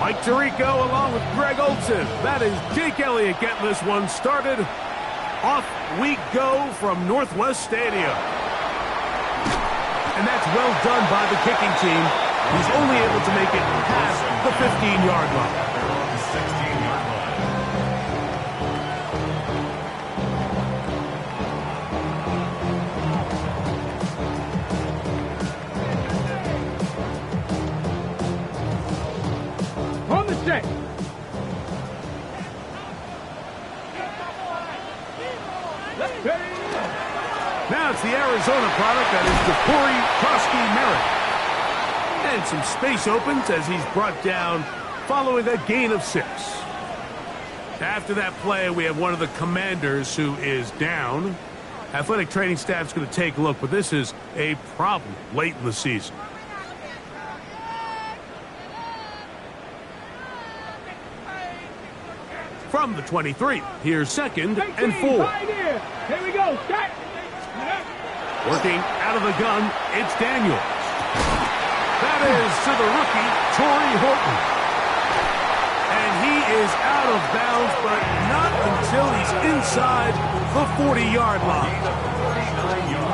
Mike Tirico along with Greg Olson. That is Jake Elliott getting this one started. Off we go from Northwest Stadium. And that's well done by the kicking team. He's only able to make it past the 15-yard line. On the set. Now it's the Arizona product that is DeCorey Krosky-Merritt. And some space opens as he's brought down following a gain of 6. After that play, we have one of the Commanders who is down. Athletic training staff's going to take a look, but this is a problem late in the season. From the 23, here's 2nd and 4. Here we go. Start. Working out of the gun, it's Daniels. That is to the rookie, Torrey Horton. And he is out of bounds, but not until he's inside the 40-yard line.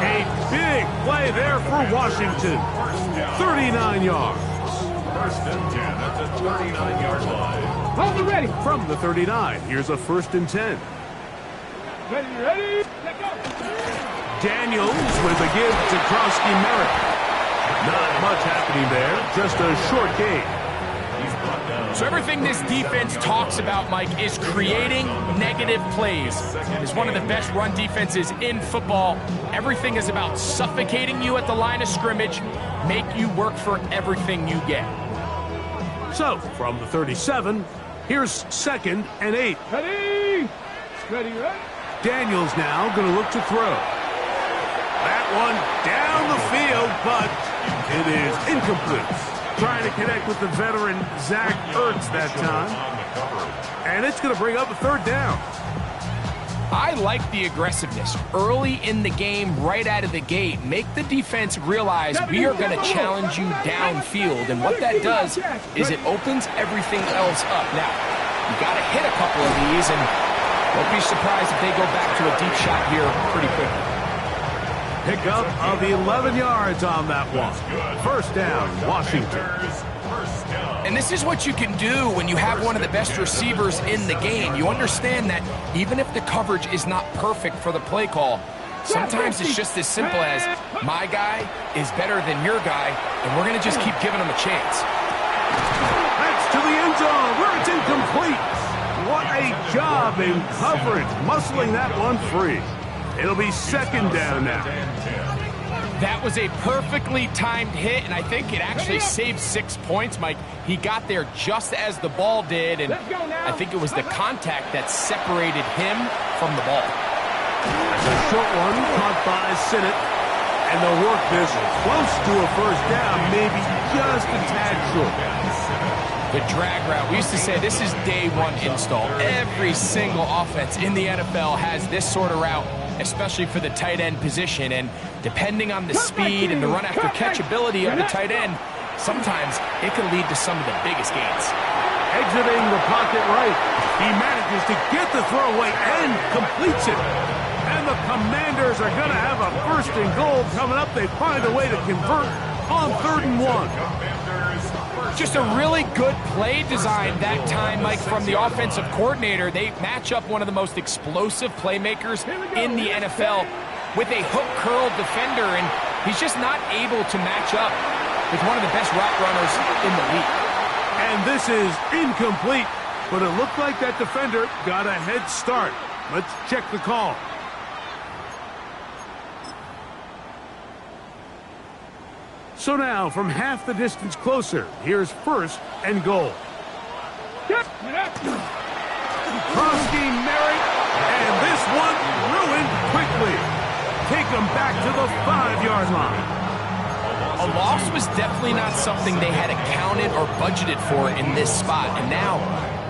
A big play there for Washington. 39 yards. First and 10 at the 39-yard line. Hold it ready. From the 39, here's a 1st and 10. Ready. Let go. Daniels with a give to Krosky-Merritt. Not much happening there, just a short gain. So everything this defense talks about, Mike, is creating negative plays. It's one of the best run defenses in football. Everything is about suffocating you at the line of scrimmage, make you work for everything you get. So, from the 37, here's 2nd and 8. Ready. Ready. Daniels now going to look to throw. That one down the field, but it is incomplete. Trying to connect with the veteran Zach Ertz that time. And it's going to bring up a 3rd down. I like the aggressiveness early in the game, right out of the gate. Make the defense realize we are going to challenge you downfield. And what that does is it opens everything else up. Now, you got to hit a couple of these, and don't be surprised if they go back to a deep shot here pretty quickly. Pickup of 11 yards on that one. 1st down, Washington. And this is what you can do when you have one of the best receivers in the game. You understand that even if the coverage is not perfect for the play call, sometimes it's just as simple as my guy is better than your guy, and we're going to just keep giving him a chance. That's to the end zone where it's incomplete. What a job in coverage, muscling that one free. It'll be 2nd down now. That was a perfectly timed hit, and I think it actually saved 6 points, Mike. He got there just as the ball did, and I think it was the contact that separated him from the ball. That's a short one caught by Sinnott, and they'll work this close to a 1st down, maybe just a tad short. The drag route. We used to say this is day 1 install. Every single offense in the NFL has this sort of route, especially for the tight end position. And depending on the speed and the run after catch ability of the tight end, sometimes it can lead to some of the biggest gains. Exiting the pocket right. He manages to get the throwaway and completes it. And the Commanders are going to have a 1st and goal coming up. They find a way to convert on 3rd and 1. Just a really good play design that time, Mike, from the offensive coordinator. They match up one of the most explosive playmakers in the NFL with a hook curl defender, and he's just not able to match up with one of the best route runners in the league. And this is incomplete, but it looked like that defender got a head start. Let's check the call. So now, from half the distance closer, here's 1st and goal. Krosky-Merritt, and this one ruined quickly. Take them back to the 5-yard line. A loss was definitely not something they had accounted or budgeted for in this spot. And now,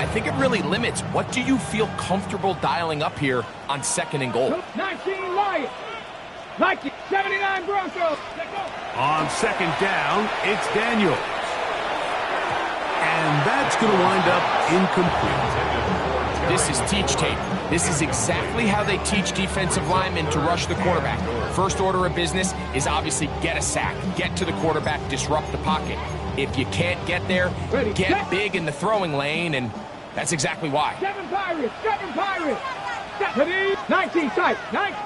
I think it really limits what do you feel comfortable dialing up here on 2nd and goal. 19 Lions. Like it. 79 Broncos. Let go. On 2nd down, it's Daniels. And that's going to wind up incomplete. This is teach tape. This is exactly how they teach defensive linemen to rush the quarterback. First order of business is obviously get a sack, get to the quarterback, disrupt the pocket. If you can't get there, get big in the throwing lane, and that's exactly why. 7 Pirates, 7 Pirates. 19 sight, 19.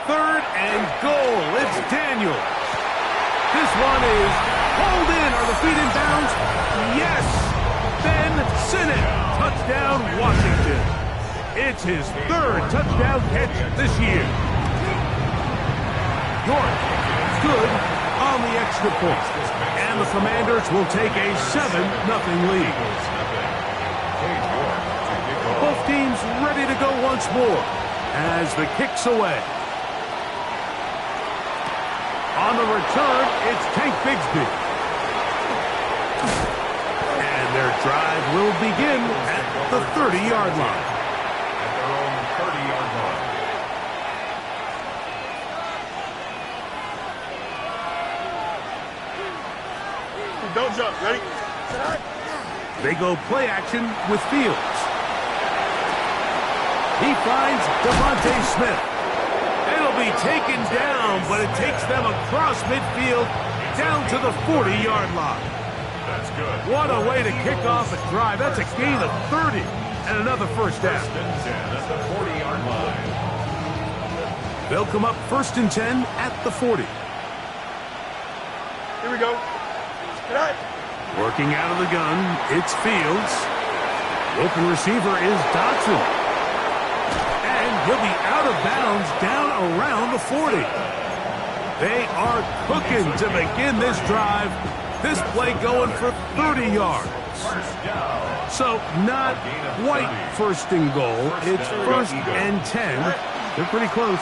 Third and goal. It's Daniels. This one is pulled in. Are the feet in bounds? Yes. Ben Sinnott. Touchdown, Washington. It's his third touchdown catch this year. York good on the extra point. And the Commanders will take a 7-0 lead. Both teams ready to go once more as the kick's away. On the return, it's Tank Bigsby. And their drive will begin at the 30-yard line. At their own 30-yard line. Don't jump. Ready? They go play action with Fields. He finds Devontae Smith. It'll be taken down, but it takes them across midfield down to the 40-yard line. That's good. What a way to kick off a drive. That's a gain of 30 and another first down. First and 10 at the 40-yard line. They'll come up first and 10 at the 40. Here we go. Working out of the gun, it's Fields. Open receiver is Dotson. And he'll be out of bounds down around the 40. They are cooking to begin this drive. This play going for 30 yards. So not quite first and goal. It's first and 10. They're pretty close.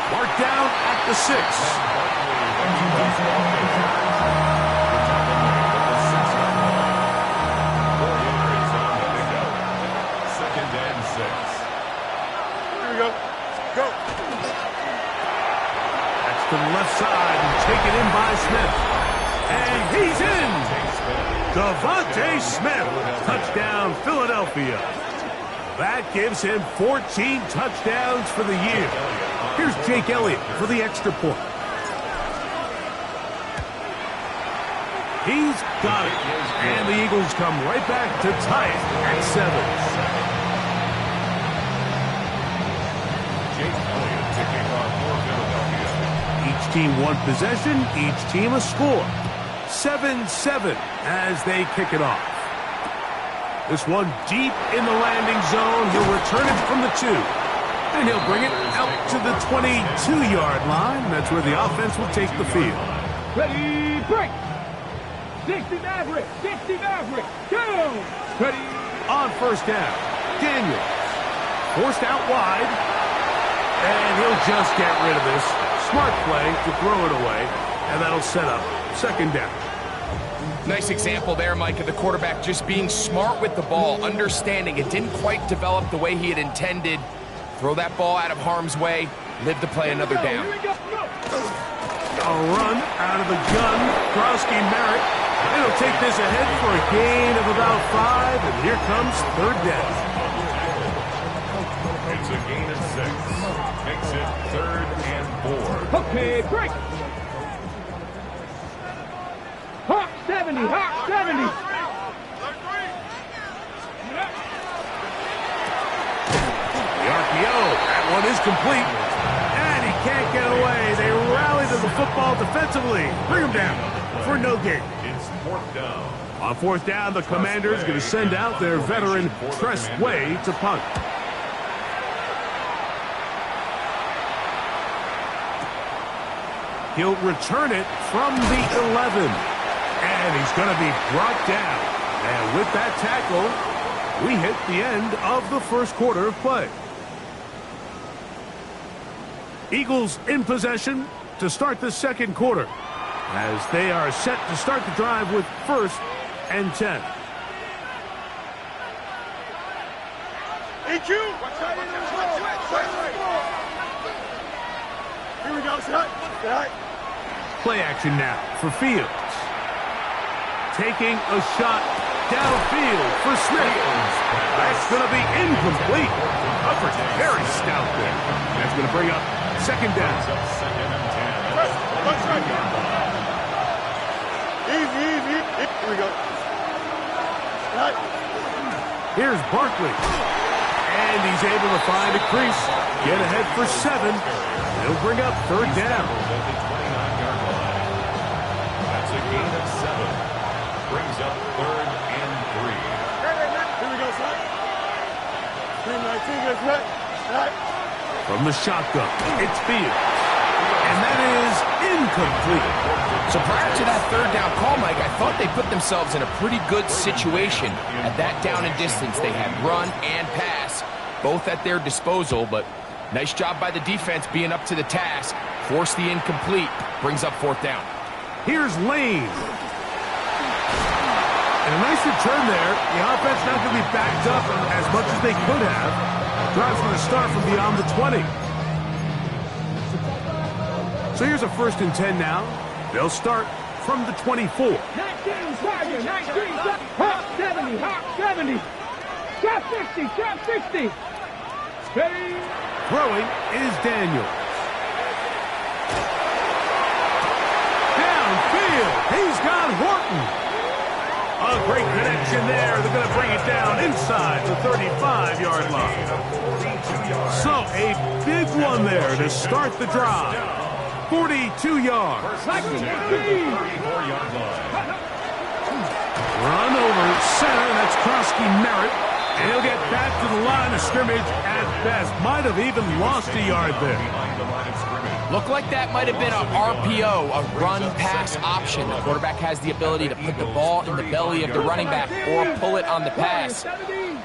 Marked down at the 6. Second and 6. Here we go. Go. That's to the left side and taken in by Smith. And he's in. Devontae Smith. Touchdown, Philadelphia. That gives him 14 touchdowns for the year. Here's Jake Elliott for the extra point. He's got it. And the Eagles come right back to tie it at 7. Jake Elliott to kick off for Philadelphia. Each team one possession, each team a score. 7-7 as they kick it off. This one deep in the landing zone. He'll return it from the 2. And he'll bring it out to the 22-yard line. That's where the offense will take the field. Ready, break. 60 Maverick, 60 Maverick, go! Ready. On first down, Daniels. Forced out wide. And he'll just get rid of this. Smart play to throw it away. And that'll set up second down. Nice example there, Mike, of the quarterback just being smart with the ball, understanding it didn't quite develop the way he had intended. Throw that ball out of harm's way, live to play another down. A run out of the gun. Grosky Merritt. It'll take this ahead for a gain of about 5, and here comes third down. It's a gain of 6. Makes it 3rd and 4. Okay, break. Hawk 70, Hawk 70. The RPO, that one is complete. And he can't get away. They rally to the football defensively. Bring him down for no gain. It's 4th down. On 4th down, the Commanders going to send out their veteran Tress Way to punt. He'll return it from the 11. And he's going to be brought down. And with that tackle, we hit the end of the first quarter of play. Eagles in possession to start the second quarter, as they are set to start the drive with first and 10. EQ. Here we go. Set. Play action now for Fields. taking a shot downfield for Smith. That's going to be incomplete. Coverage very stout there. That's going to bring up second down. Easy. Here we go. Here's Barkley. And he's able to find a crease. Get ahead for 7. He'll bring up third down. That's a gain of 7. Brings up third and 3. Here we go, son. 19, get set. From the shotgun, it's Fields. And that is incomplete. So prior to that third down call, Mike, I thought they put themselves in a pretty good situation. At that down and distance, they had run and pass, both at their disposal, but nice job by the defense being up to the task. Force the incomplete, brings up fourth down. Here's Lane. And a nice return there. The offense not going to be backed up as much as they could have. Drive's going to start from beyond the 20. So here's a 1st and 10 now. They'll start from the 24. 19, Tiger, 19, hot 70, hot 70. Shot 60, shot 60. Steady. Throwing is Daniels. Downfield, he's got Horton. A great connection there. They're going to bring it down inside the 35-yard line. So a big one there to start the drive. 42 yards. First and 10 at the 34-yard line. Run over center. That's Krosky Merritt. And he'll get back to the line of scrimmage at best. Might have even lost a yard there. Behind the line of scrimmage. Looked like that might have been an RPO, a run-pass option. The quarterback has the ability to put the ball in the belly of the running back or pull it on the pass.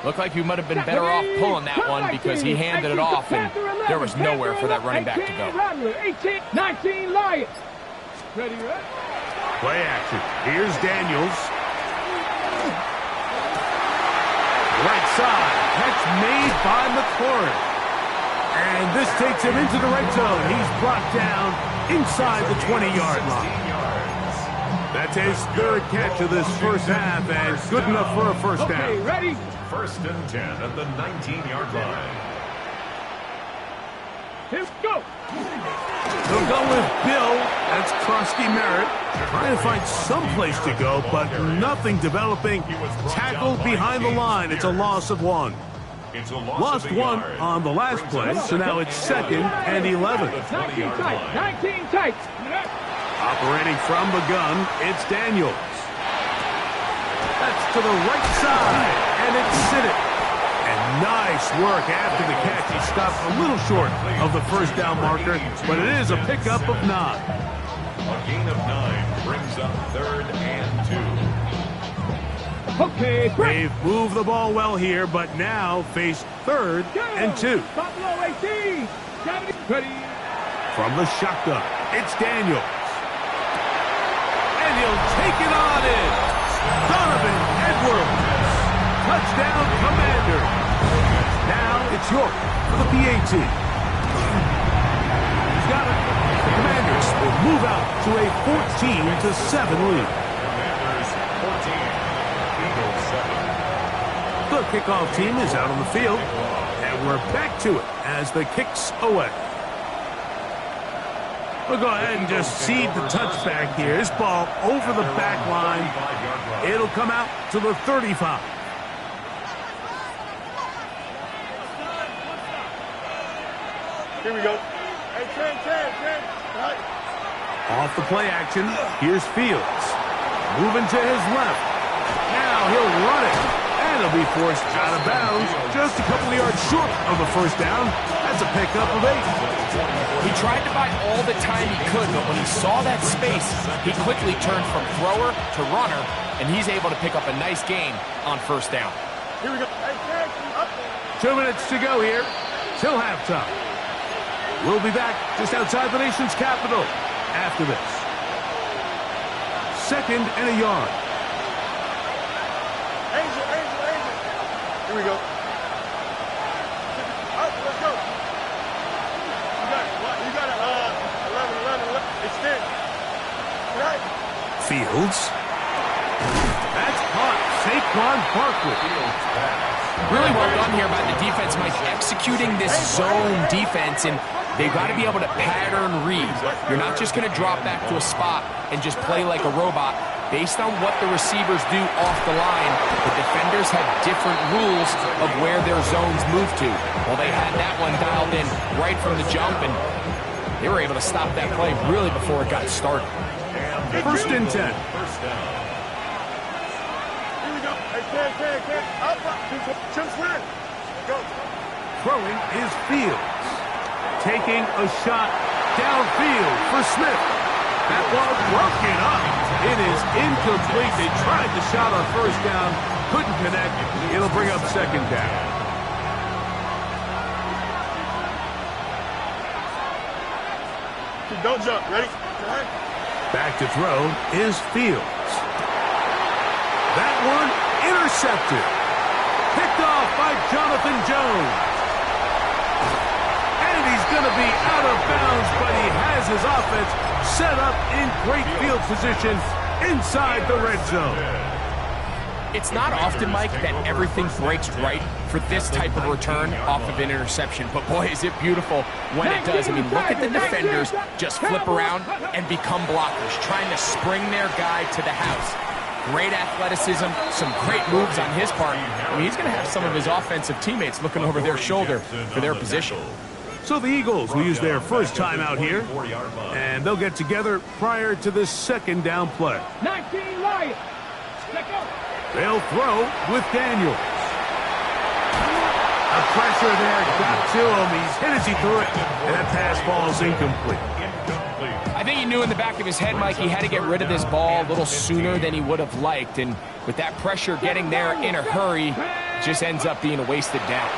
Looked like he might have been better off pulling that one because he handed it off and there was nowhere for that running back to go. 18, 19, Lions. Ready, right? Play action. Here's Daniels. Right side. Catch made by McLaurin. And this takes him into the red zone. He's brought down inside the 20-yard line. That's his 3rd catch of this first half and good enough for a first down. Okay, ready? First and 10 at the 19-yard line. Let's go. They'll go with Bill. That's Krosky Merritt. Trying to find some place to go, but nothing developing. Tackled behind the line. It's a loss of 1. It's a Lost of a 1 yard. on the last play, so now it's 2nd and 11. 19 tight, 19 tight. Operating from the gun, it's Daniels. That's to the right side, and it's Siddick. And nice work after the catch. He stopped a little short of the first down marker, but it is a pickup of 9. A gain of 9 brings up 3rd and 2. Okay, break. They've moved the ball well here, but now face 3rd and 2. Buffalo 18. 70. Ready. From the shotgun, it's Daniels. And he'll take it on in. Donovan Edwards. Touchdown, Commander. Now it's York for the PAT. He's got it. The Commanders will move out to a 14-7 lead. Commanders 14. Eagles 7. The kickoff team is out on the field, and we're back to it as the kick's away. We'll go ahead and just seed the touchback here. This ball over the back line. It'll come out to the 35. Here we go. Hey, Trent. Right. Off the play action, here's Fields. Moving to his left. Now he'll run it. And he'll be forced out of bounds. Just a couple of yards short of the first down. That's a pickup of 8. He tried to buy all the time he could, but when he saw that space, he quickly turned from thrower to runner, and he's able to pick up a nice gain on first down. Here we go. Hey, Trent, up. 2 minutes to go here till halftime. We'll be back just outside the nation's capital after this. 2nd and a yard. Angel. Here we go. Up, let's go. You got it. 11. Extend. Right. Fields. That's caught. Saquon Barkley. Really well done here by the defense, Mike, executing this zone defense, and they've got to be able to pattern read. You're not just going to drop back to a spot and just play like a robot. Based on what the receivers do off the line, the defenders have different rules of where their zones move to. Well, they had that one dialed in right from the jump, and they were able to stop that play really before it got started. First and 10. First down. Here we go. Hey, Ken. Up. Chimps win. Go. Throwing is Fields. Taking a shot downfield for Smith. That ball broken up. It is incomplete. They tried the shot on first down. Couldn't connect. It'll bring up second down. Don't jump. Ready? Back to throw is Fields. That one intercepted. Picked off by Jonathan Jones. And he's going to be out of bounds, but he has his offense set up in great field position inside the red zone. It's not often, Mike, that everything breaks right for this type of return off of an interception. But, boy, is it beautiful when it does. I mean, look at the defenders just flip around and become blockers, trying to spring their guy to the house. Great athleticism, some great moves on his part. I mean, he's going to have some of his offensive teammates looking over their shoulder for their position. So the Eagles will use their first time out here, and they'll get together prior to this second down play. 19 Lions. They'll throw with Daniels. A pressure there got to him. He's hit as he threw it, and that pass falls incomplete. I think he knew in the back of his head, Mike, he had to get rid of this ball a little sooner than he would have liked, and with that pressure getting there in a hurry, it just ends up being a wasted down.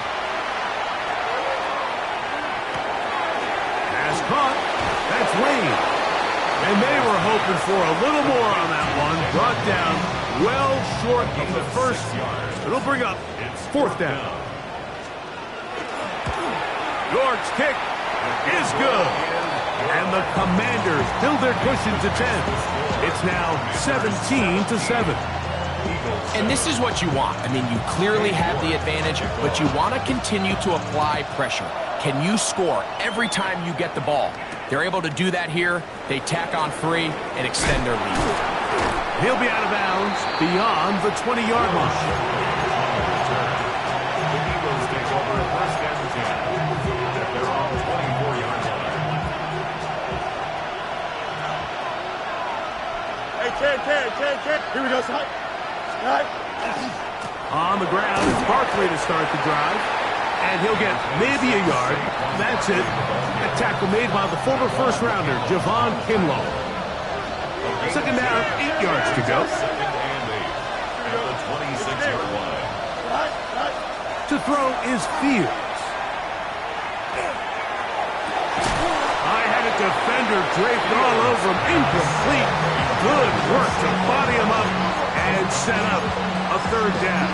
Pass caught. That's Wayne. And they were hoping for a little more on that one. Brought down well short of the first. It'll bring up fourth down. York's kick is good. And the Commanders build their cushion to 10. It's now 17-7. And this is what you want. I mean, you clearly have the advantage, but you want to continue to apply pressure. Can you score every time you get the ball? They're able to do that here. They tack on 3 and extend their lead. He'll be out of bounds beyond the 20-yard line. The Eagles take over first and 10. They're on the 24-yard line. Hey, Ken. Here we go, son. On the ground, it's Barkley to start the drive. And he'll get maybe a yard. That's it. A tackle made by the former first-rounder, Javon Kinlaw. Second down, 8 yards to go. Second and 8 at the 26-yard line. To throw is Fields. I had a defender draped all over him. Incomplete. Good work to body him up and set up a third down.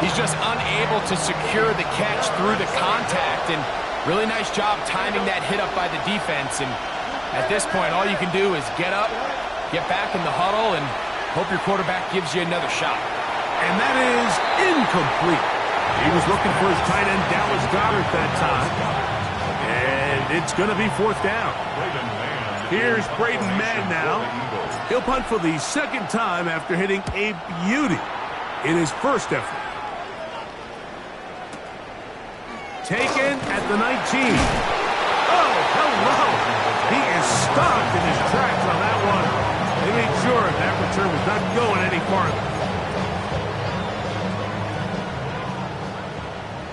He's just unable to secure the catch through the contact, and really nice job timing that hit up by the defense. And at this point, all you can do is get up, get back in the huddle, and hope your quarterback gives you another shot. And that is incomplete. He was looking for his tight end, Dallas Goedert, that time. And it's going to be fourth down. Here's Braden Mann now. He'll punt for the second time after hitting a beauty in his first effort. Taken at the 19. Oh, hello. He is stopped in his tracks on that one. They made sure that return was not going any farther.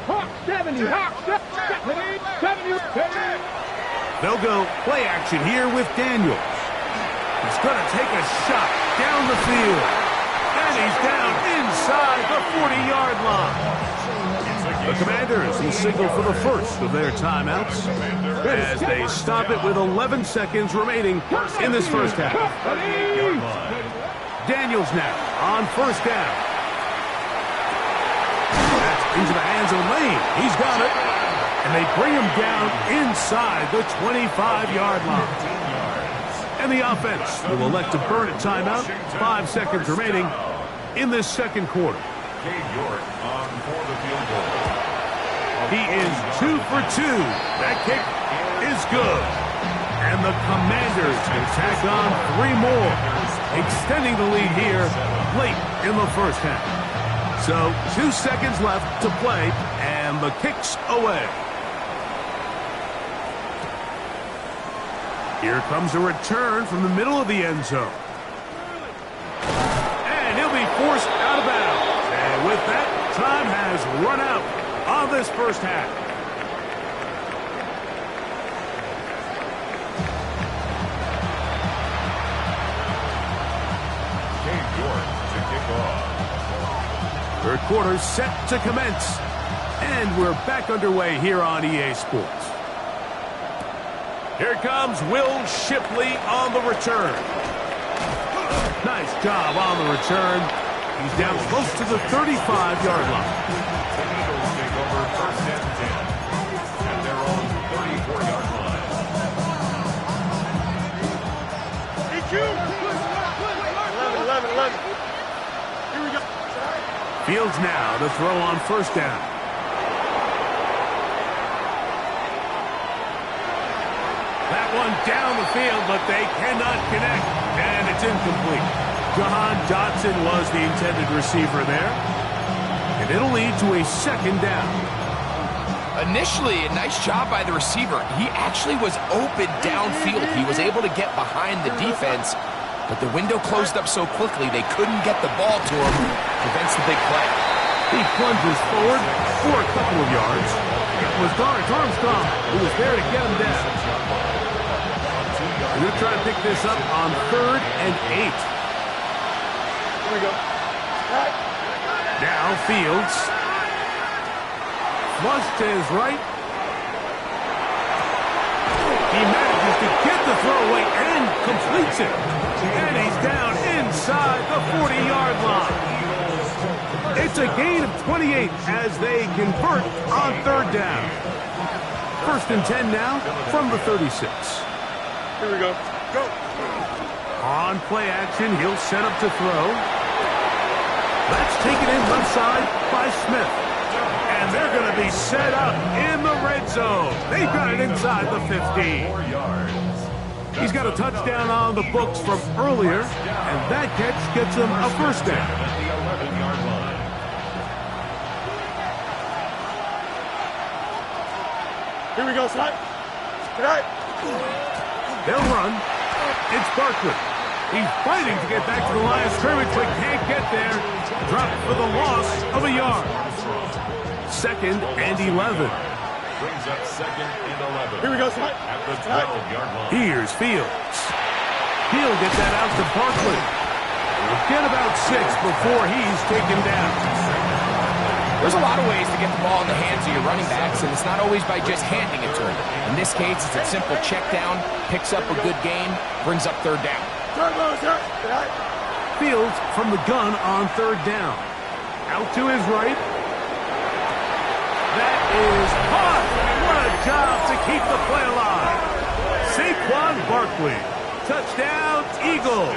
Hawk 70. Hawk 70. They'll go play action here with Daniels. He's going to take a shot down the field. And he's down inside the 40-yard line. The Commanders will signal for the first of their timeouts as they stop it with 11 seconds remaining in this first half. Daniels now on first down. That's into the hands of Lane. He's got it. And they bring him down inside the 25-yard line. And the offense will elect to burn a timeout. 5 seconds remaining in this second quarter. Cade York on for the field goal. He is 2 for 2. That kick is good. And the Commanders can tack on 3 more, extending the lead here late in the first half. So 2 seconds left to play, and the kick's away. Here comes a return from the middle of the end zone. And he'll be forced out of bounds. And with that, time has run out on this first half. Cade York to kick off. Third quarter set to commence. And we're back underway here on EA Sports. Here comes Will Shipley on the return. Nice job on the return. He's down close to the 35-yard line. The Eagles take over first and 10 at their own 34-yard line. 11. Here we go. Fields now to throw on first down. That one down the field, but they cannot connect, and it's incomplete. Jahan Dotson was the intended receiver there, and it'll lead to a second down. Initially, a nice job by the receiver. He actually was open downfield. He was able to get behind the defense, but the window closed up so quickly they couldn't get the ball to him. Prevents the big play. He plunges forward for a couple of yards. It was Dorrance Armstrong who was there to get him down. We're going to try to pick this up on 3rd and 8. Here we go. Now Fields. Flush to his right. He manages to get the throwaway and completes it. And he's down inside the 40-yard line. It's a gain of 28 as they convert on 3rd down. 1st and 10 now from the 36. Here we go. Go. On play action, he'll set up to throw. That's taken in left side by Smith. And they're going to be set up in the red zone. They've got it inside the 15. 4 yards. He's got a touchdown on the books from earlier, and that catch gets him a first down. At the 11-yard line. Here we go, son. Good night. They'll run. It's Barkley. He's fighting to get back to the line of scrimmage, but can't get there. Dropped for the loss of a yard. 2nd and 11. Brings up 2nd and 11. Here we go, son. At the 12-yard line. Here's Fields. He'll get that out to Barkley. He'll get about 6 before he's taken down. There's a lot of ways to get the ball in the hands of your running backs, and it's not always by just handing it to them. In this case, it's a simple check down, picks up a good gain, brings up 3rd down. Fields from the gun on 3rd down. Out to his right. That is caught. What a job to keep the play alive. Saquon Barkley. Touchdown, Eagles.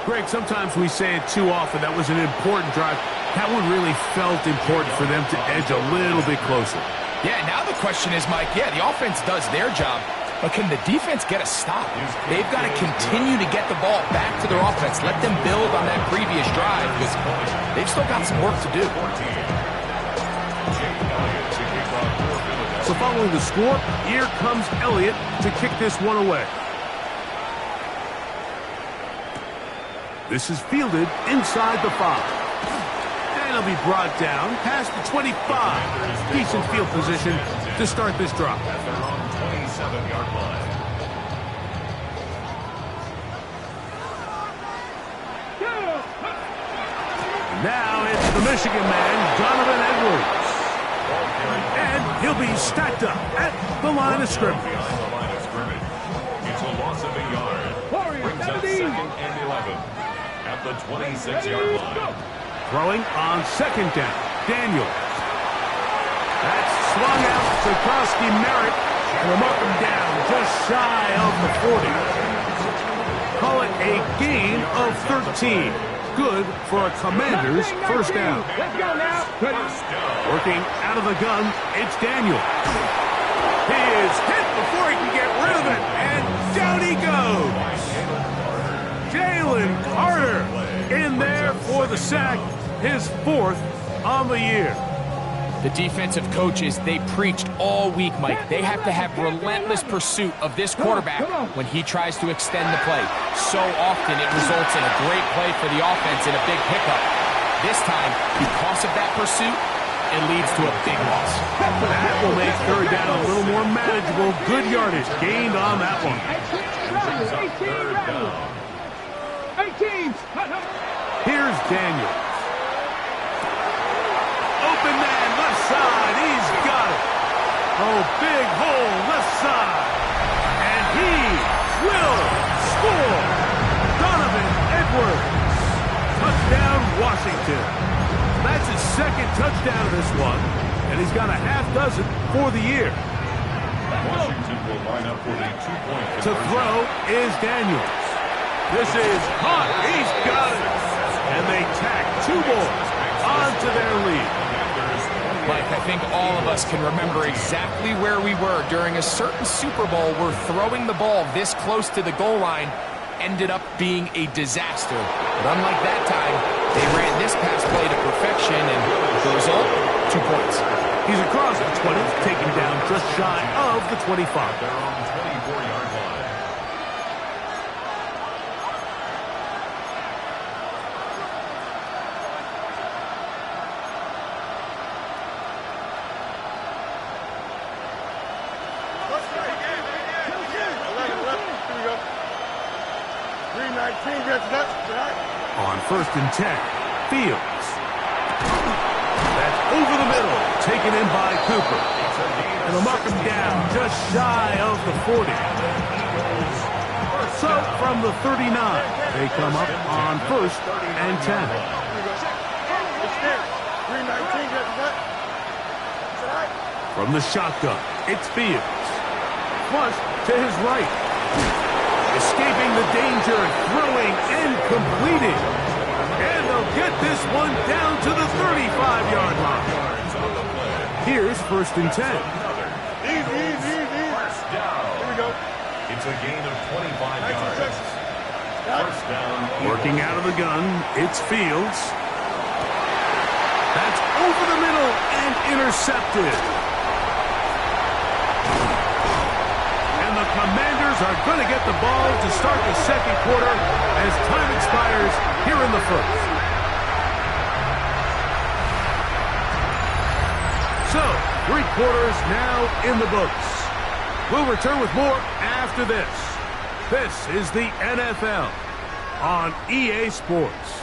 Greg, sometimes we say it too often. That was an important drive. That one really felt important for them to edge a little bit closer. Yeah, now the question is, Mike, the offense does their job, but can the defense get a stop? They've got to continue to get the ball back to their offense. Let them build on that previous drive because they've still got some work to do. So following the score, here comes Elliott to kick this one away. This is fielded inside the 5. And it'll be brought down past the 25. Decent field position to start this drive. At their own 27-yard line. Now it's the Michigan man, Donovan Edwards. And he'll be stacked up at the line of scrimmage. Behind the line of scrimmage. It's a loss of a yard. Brings up 2nd and 11. At the 26-yard line. Throwing on 2nd down. Daniels. That's swung out to Koski Merritt. And they'll mark him down just shy of the 40. Call it a gain of 13. Good for a Commanders first down. Let's go now. Working out of the gun, it's Daniel. He is hit before he can get rid of it, and down he goes. Jalen Carter in there for the sack, his 4th on the year. The defensive coaches, they preached all week, Mike. They have to have relentless pursuit of this quarterback when he tries to extend the play. So often it results in a great play for the offense and a big pickup. This time, because of that pursuit, it leads to a big loss. That will make third down a little more manageable. Good yardage gained on that one. 18. Here's Daniels. Open man, left side. He's got it. Oh, big hole, left side. And he will score. Donovan Edwards. Touchdown, Washington. That's his 2nd touchdown of this one. And he's got a half dozen for the year. Washington will line up with a 2-point To throw is Daniels. This is hot. He's got it. And they tack 2 more onto their lead. Mike, I think all of us can remember exactly where we were during a certain Super Bowl where throwing the ball this close to the goal line ended up being a disaster. But unlike that time, they ran this pass play to perfection, and the result, 2 points. He's across the 20, taken down just shy of the 25. They're on the 24-yard line. On 1st and 10, Fields. That's over the middle, taken in by Cooper. And they'll mark him down just shy of the 40. So from the 39, they come up on 1st and 10. From the shotgun, it's Fields. Flush to his right. Escaping the danger, throwing and completing. And they'll get this one down to the 35-yard line. Here's 1st and 10. Easy. First down. Here we go. It's a gain of 25 yards. First down. Working out of the gun, it's Fields. That's over the middle and intercepted. And the Commanders are going to get the ball to start the 2nd quarter as time expires here in the 1st. So, 3 quarters now in the books. We'll return with more after this. This is the NFL on EA Sports.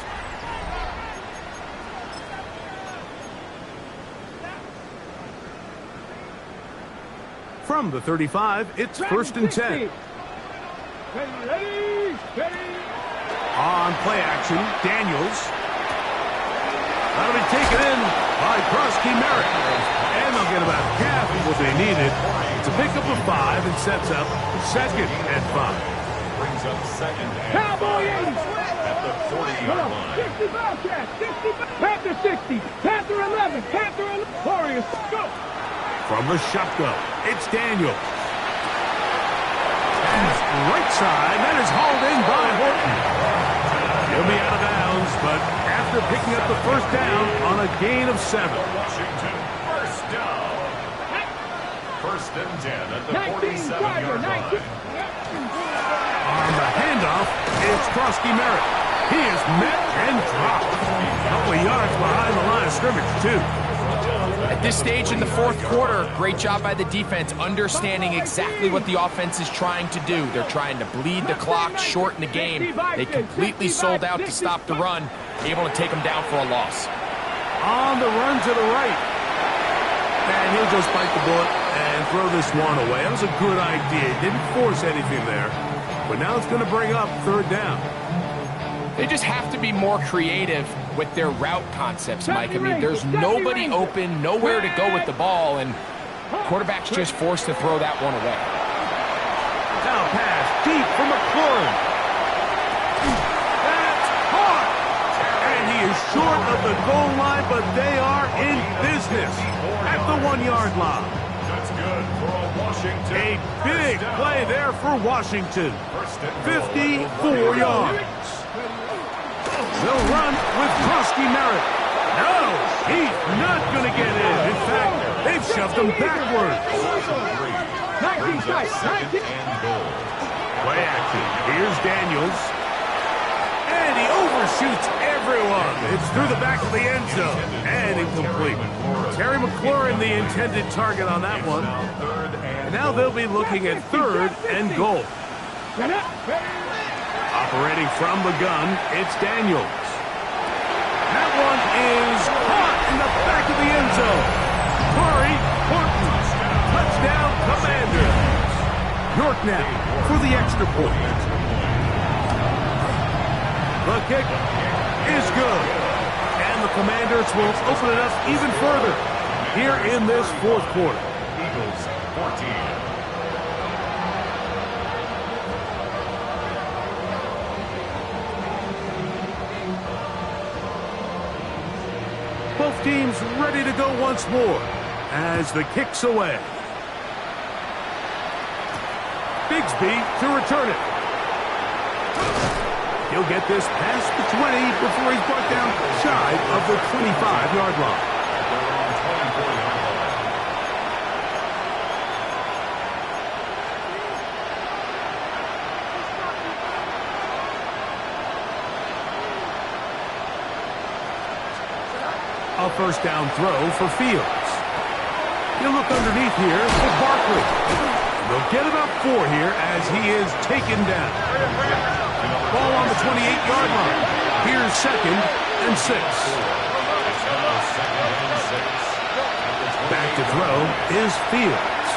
From the 35, it's 1st and 10. Ready. On play action, Daniels. That'll be taken in by Krosky Merrick. And they'll get about half of what they needed. It's a pickup of 5 and sets up 2nd and 5. Brings up 2nd and Cowboy 80. 5 at the 40-yard line. 60 Bobcats. 60. Panther 60. Panther 11. Panther 11. Warriors, go. From the shotgun, it's Daniels. And right side, that is hauled in by Horton. He'll be out of bounds, but after picking up the 1st down on a gain of 7. Washington, first down. 1st and 10 at the 47-yard line. On the handoff, it's Krosky Merrick. He is met and dropped. A couple of yards behind the line of scrimmage, too. At this stage in the 4th quarter, great job by the defense understanding exactly what the offense is trying to do. They're trying to bleed the clock, shorten the game. They completely sold out to stop the run, able to take them down for a loss. On the run to the right. And he'll just bite the bullet and throw this one away. That was a good idea. Didn't force anything there. But now it's going to bring up 3rd down. They just have to be more creative with their route concepts, Mike. I mean, there's nobody open, nowhere to go with the ball, and Quarterback's just forced to throw that one away. Now pass deep for McLaurin. That's caught. And he is short of the goal line, but they are in business at the 1-yard line. That's good for a Washington. A big play there for Washington. 54 yards. They'll run with Krosky Merritt. No, he's not going to get in. In fact, they've shoved him backwards. 19 strikes. 19. Play action. Here's Daniels. And he overshoots everyone. It's through the back of the end zone. And incomplete. Terry McLaurin, the intended target on that one. And now they'll be looking at 3rd and goal. Operating from the gun, it's Daniels. That one is caught in the back of the end zone. Corey Horton. Touchdown, Commanders. York now for the extra point. The kick is good. And the Commanders will open it up even further here in this 4th quarter. Eagles 14. Both teams ready to go once more as the kick's away. Bigsby to return it. He'll get this past the 20 before he's brought down shy of the 25-yard line. A first down throw for Fields. He'll look underneath here for Barkley. They'll get about 4 here as he is taken down. Ball on the 28-yard line. Here's 2nd and 6. Back to throw is Fields.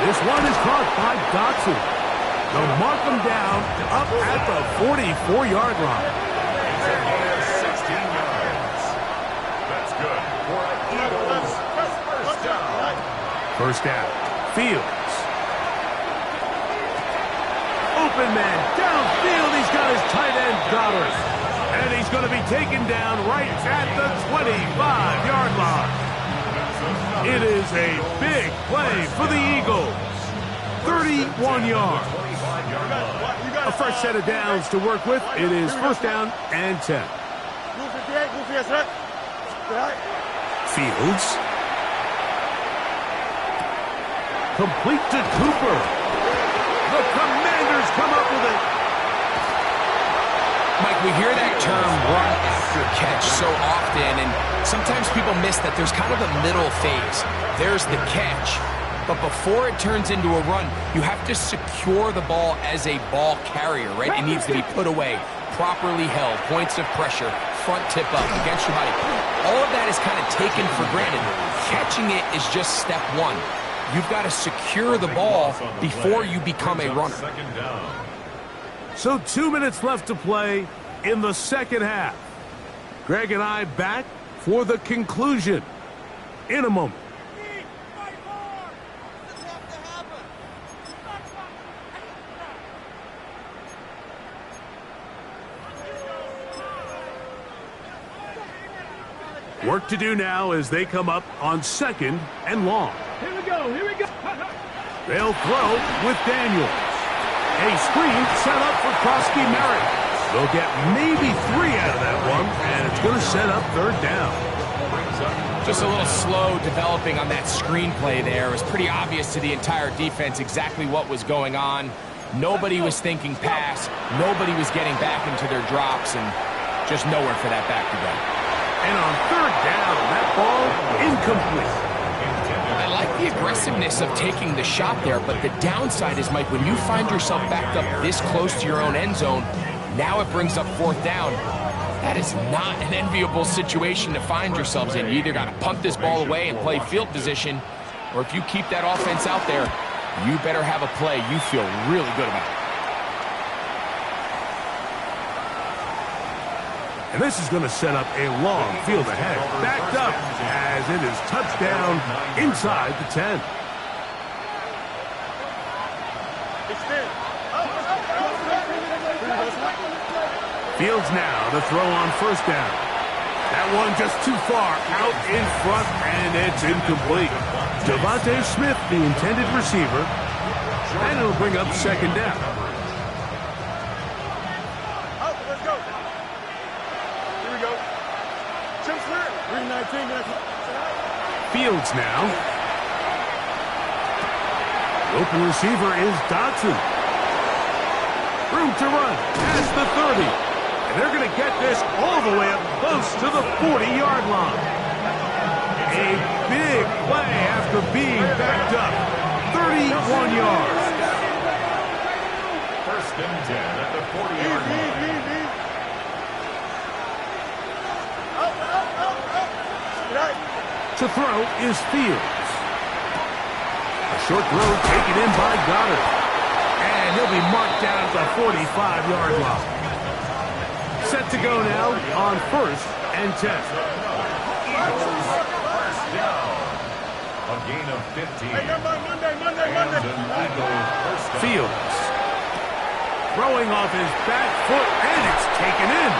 This one is caught by Dotson. They'll mark him down up at the 44-yard line. First down, Fields. Open man, downfield, he's got his tight end, Goddard. And he's going to be taken down right at the 25-yard line. It is a big play for the Eagles. 31 yards. A fresh set of downs to work with. It is first down and 10. Fields. Complete to Cooper. The Commanders come up with it. Mike, we hear that term run after catch so often, and sometimes people miss that there's kind of a middle phase. There's the catch, but before it turns into a run, you have to secure the ball as a ball carrier, right? It needs to be put away, properly held, points of pressure, front tip up against your body. All of that is kind of taken for granted. Catching it is just step 1. You've got to secure the ball before you become a runner. So 2 minutes left to play in the second half. Greg and I back for the conclusion in a moment. Work to do now as they come up on 2nd and long. Here we go, here we go. They'll throw with Daniels. A screen set up for Krosky Merritt. They'll get maybe 3 out of that one, and it's going to set up 3rd down. Just a little slow developing on that screenplay there. It was pretty obvious to the entire defense exactly what was going on. Nobody was thinking pass. Nobody was getting back into their drops, and just nowhere for that back to go. And on 3rd down, that ball incomplete. I like the aggressiveness of taking the shot there, but the downside is, Mike, when you find yourself backed up this close to your own end zone, now it brings up 4th down. That is not an enviable situation to find yourselves in. You either got to punt this ball away and play field position, or if you keep that offense out there, you better have a play you feel really good about. And this is going to set up a long field ahead. Backed up as it is touchdown inside the 10. Fields now to throw on first down. That one just too far out in front, and it's incomplete. Devontae Smith, the intended receiver, and it'll bring up second down. Let's go. Here we go. Jim Swear. 319. Fields now. The open receiver is Dodson. Room to run past the 30. And they're going to get this all the way up close to the 40-yard line. A big play after being backed up. 31 yards. First and 10 at the 40-yard line. To throw is Fields. A short throw taken in by Goddard. And he'll be marked down at the 45-yard line. Set to go now on first and 10. First down. A gain of 15. Monday. Fields. Throwing off his back foot, and it's taken in.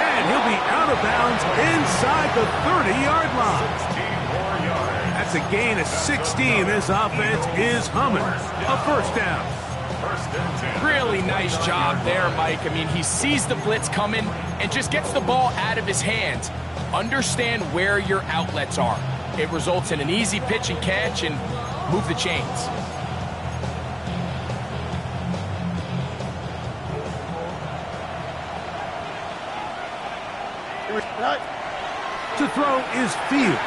And he'll be out of bounds inside the 30-yard line. 16 more yards. That's a gain of 16. This offense is humming. A first down. First and 10. Really nice job there, Mike. I mean, he sees the blitz coming and just gets the ball out of his hands. Understand where your outlets are. It results in an easy pitch and catch and move the chains. To throw is Fields.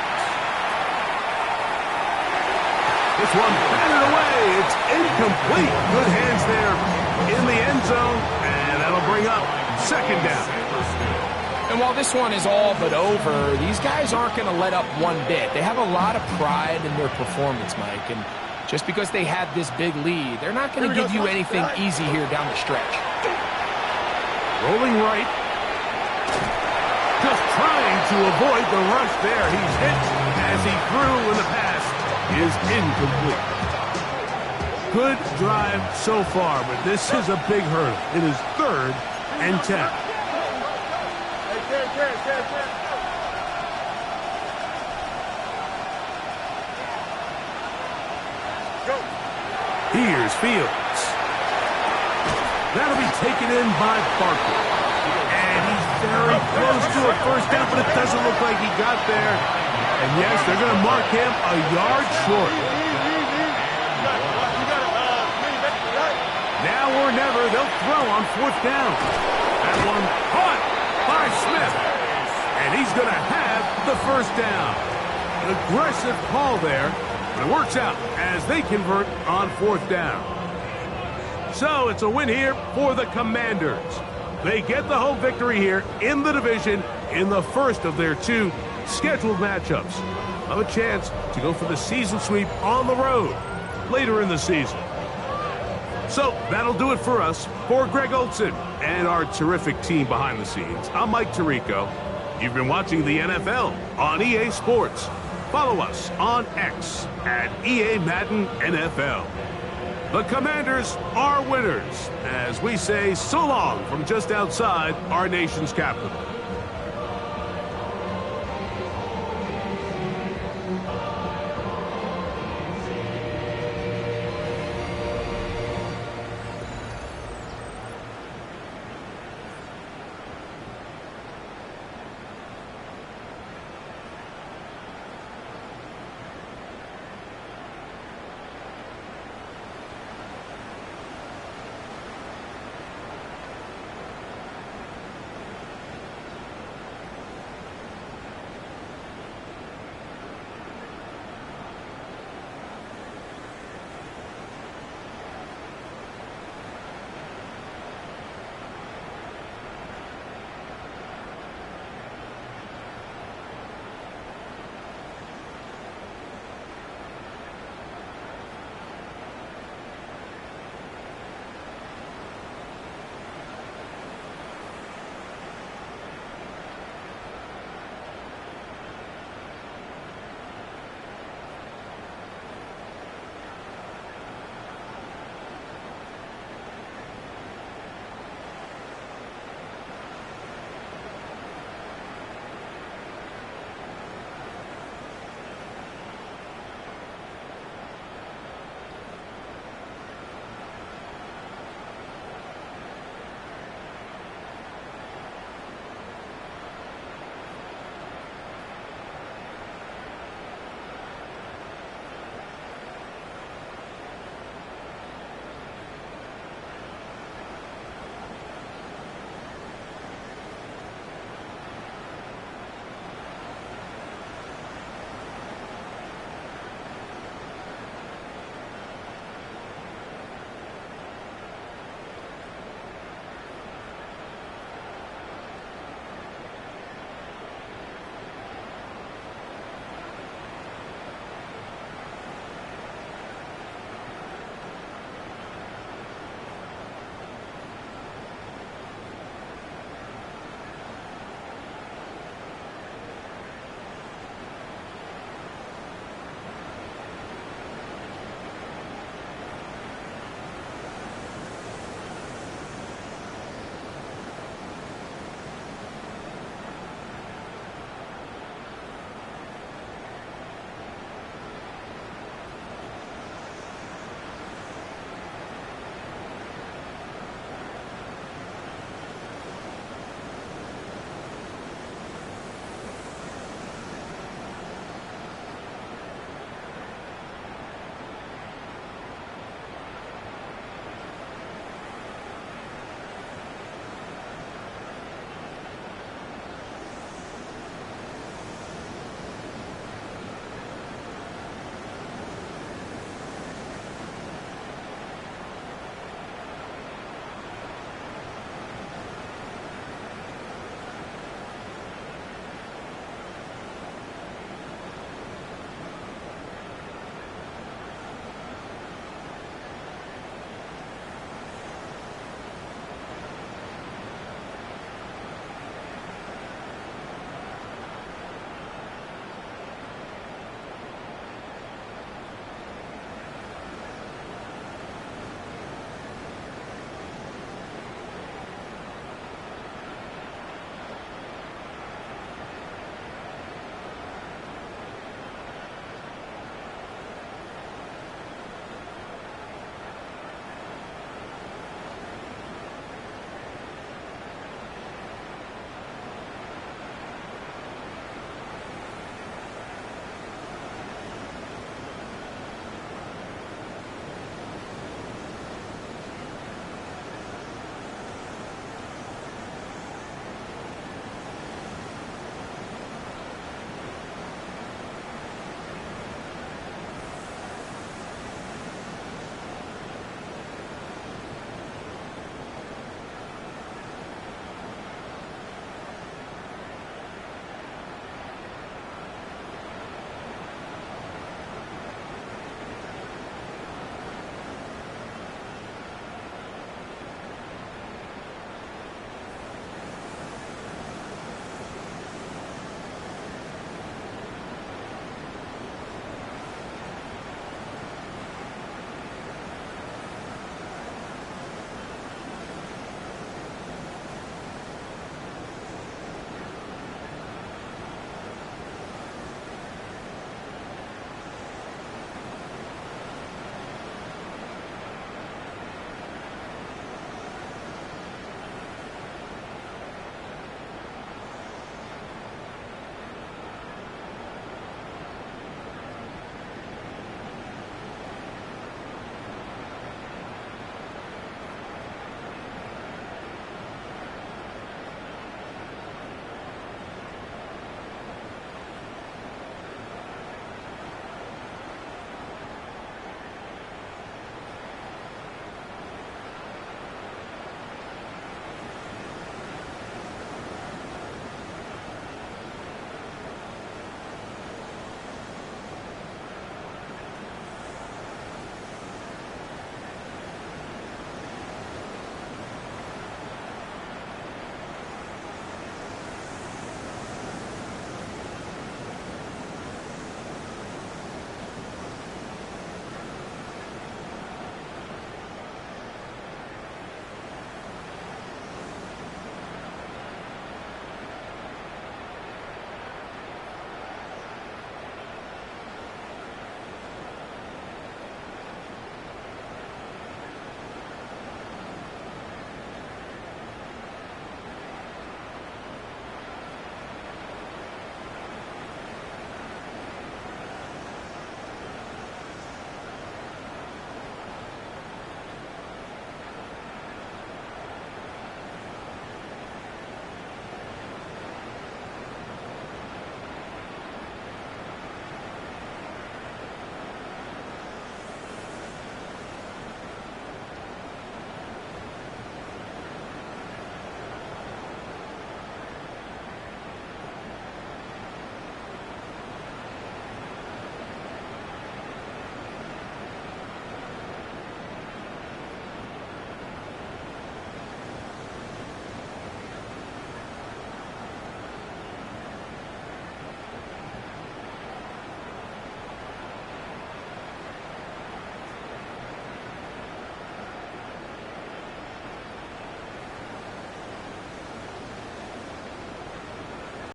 This one batted away. It's incomplete. Good hands there in the end zone, and that'll bring up second down. And while this one is all but over, these guys aren't going to let up one bit. They have a lot of pride in their performance, Mike, and just because they had this big lead, they're not going to give you anything easy here down the stretch. Rolling right. Just trying to avoid the rush there. He's hit as he threw, and the pass is incomplete. Good drive so far, but this is a big hurdle. It is third and 10. Here's Fields. That'll be taken in by Barkley. And he's very close to a first down, but it doesn't look like he got there. And yes, they're going to mark him a yard short. Now or never, they'll throw on fourth down. That one caught by Smith. And he's going to have the first down. An aggressive call there, but it works out as they convert on fourth down. So it's a win here for the Commanders. They get the home victory here in the division in the first of their two scheduled matchups. Have a chance to go for the season sweep on the road later in the season. So that'll do it for us. For Greg Olson and our terrific team behind the scenes, I'm Mike Tirico. You've been watching the NFL on EA Sports. Follow us on X at EA Madden NFL. The Commanders are winners as we say so long from just outside our nation's capital.